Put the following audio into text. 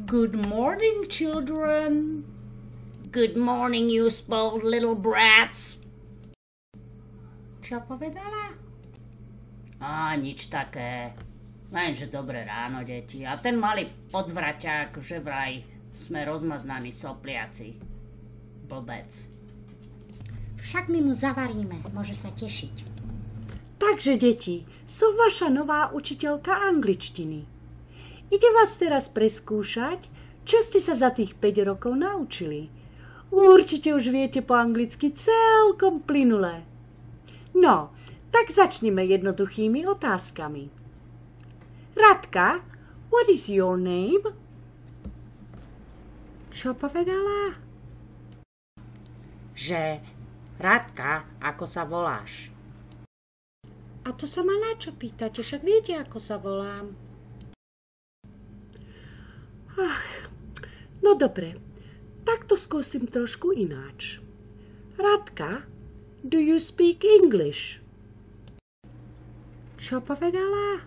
Good morning, children. Good morning, you spoiled little brats. Čo povedala? Nič také. Lenže dobré ráno, deti. A ten malý podvraťák, že vraj sme rozmaznaní sopliaci. Blbec. Však my mu zavaríme, môže sa tešiť. Takže, deti, som vaša nová učiteľka angličtiny. Ide vás teraz preskúšať, čo ste sa za tých 5 rokov naučili. Určite už viete po anglicky celkom plynule. No, tak začneme jednoduchými otázkami. Radka, what is your name? Čo povedala? Že, Radka, ako sa voláš? A to sa ma na čo pýtate, však viete, ako sa volám. No dobre, tak to skúsim trošku ináč. Radka, do you speak English? Čo povedala?